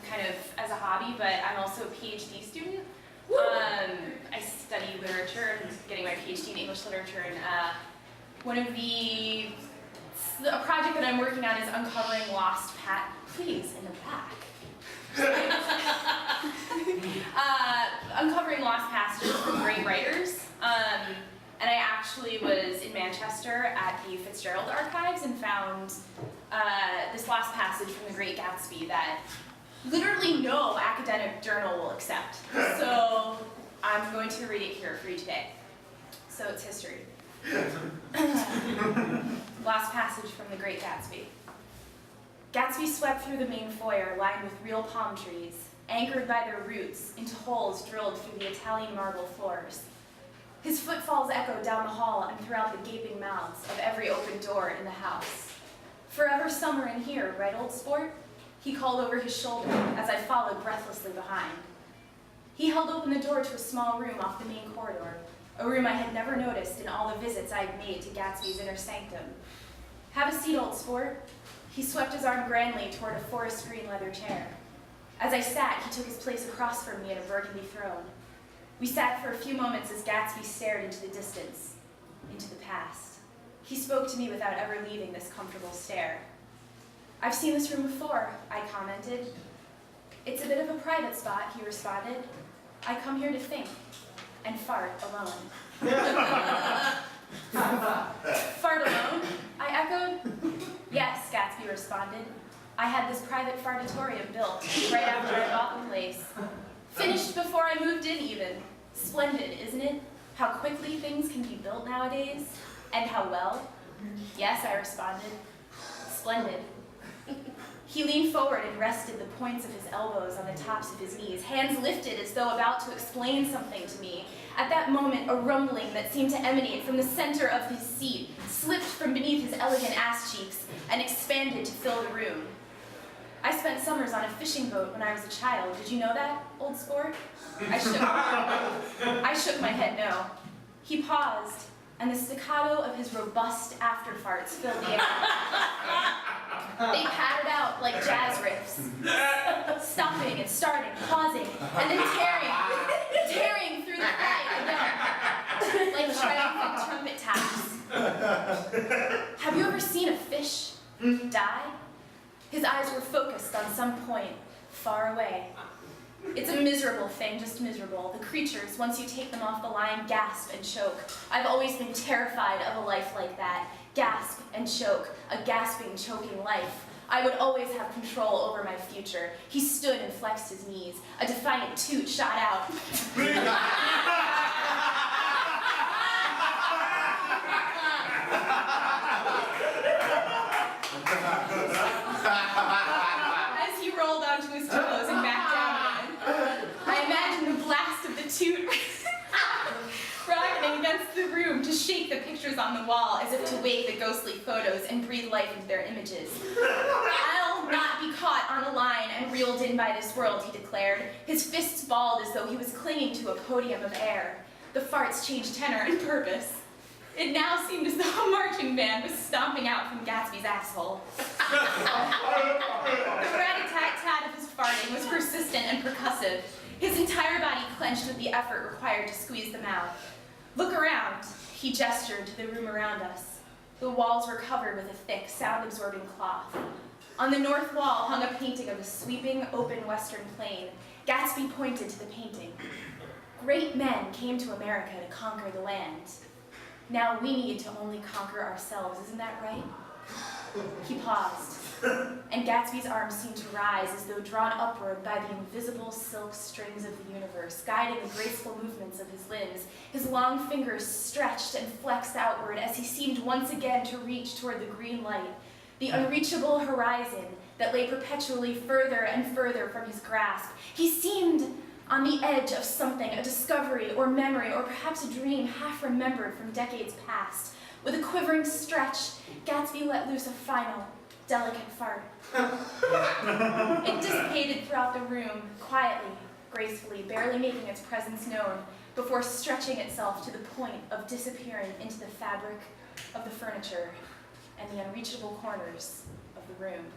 kind of as a hobby, but I'm also a PhD student. I study literature and getting my PhD in English literature, and a project that I'm working on is uncovering lost please, in the back. Uncovering lost passages from great writers. And I actually was in Manchester at the Fitzgerald Archives and found this lost passage from The Great Gatsby that literally no academic journal will accept. So I'm going to read it here for you today. So it's history. Lost passage from The Great Gatsby. Gatsby swept through the main foyer lined with real palm trees, anchored by their roots into holes drilled through the Italian marble floors. His footfalls echoed down the hall and throughout the gaping mouths of every open door in the house. "Forever summer in here, right, old sport?" he called over his shoulder as I followed breathlessly behind. He held open the door to a small room off the main corridor, a room I had never noticed in all the visits I had made to Gatsby's inner sanctum. "Have a seat, old sport." He swept his arm grandly toward a forest green leather chair. As I sat, he took his place across from me in a burgundy throne. We sat for a few moments as Gatsby stared into the distance, into the past. He spoke to me without ever leaving this comfortable stare. "I've seen this room before," I commented. "It's a bit of a private spot," he responded. "I come here to think and fart alone." "Fart alone?" I echoed. "Yes," Gatsby responded. "I had this private fartatorium built right after I bought the place. Finished before I moved in even. Splendid, isn't it? How quickly things can be built nowadays, and how well?" "Yes," I responded. "Splendid." He leaned forward and rested the points of his elbows on the tops of his knees, hands lifted as though about to explain something to me. At that moment, a rumbling that seemed to emanate from the center of his seat slipped from beneath his elegant ass cheeks and expanded to fill the room. "I spent summers on a fishing boat when I was a child. Did you know that, old sport?" I shook my head no. He paused, and the staccato of his robust afterfarts filled the air. They pattered out like jazz riffs, stopping and starting, pausing, and then tearing through the quiet again, like triumphant trumpet taps. "Have you ever seen a fish die?" His eyes were focused on some point far away. "It's a miserable thing, just miserable. The creatures, once you take them off the line, gasp and choke. I've always been terrified of a life like that. Gasp and choke, a gasping, choking life. I would always have control over my future." He stood and flexed his knees. A defiant toot shot out. As he rolled onto his toes and back down again, I imagined the blast of the toot rocketing against the room to shake the pictures on the wall as if to wake the ghostly photos and breathe life into their images. "I'll not be caught on a line and reeled in by this world," he declared. His fists balled as though he was clinging to a podium of air. The farts changed tenor and purpose. It now seemed as though a marching band was stomping out from Gatsby's asshole. The rat-a-tat-tat of his farting was persistent and percussive. His entire body clenched with the effort required to squeeze them out. "Look around," he gestured to the room around us. The walls were covered with a thick, sound-absorbing cloth. On the north wall hung a painting of a sweeping, open western plain. Gatsby pointed to the painting. "Great men came to America to conquer the land. Now we need to only conquer ourselves, isn't that right?" He paused, and Gatsby's arms seemed to rise as though drawn upward by the invisible silk strings of the universe, guiding the graceful movements of his limbs. His long fingers stretched and flexed outward as he seemed once again to reach toward the green light, the unreachable horizon that lay perpetually further and further from his grasp. He seemed on the edge of something, a discovery or memory or perhaps a dream half remembered from decades past. With a quivering stretch, Gatsby let loose a final, delicate fart. It dissipated throughout the room, quietly, gracefully, barely making its presence known, before stretching itself to the point of disappearing into the fabric of the furniture and the unreachable corners of the room.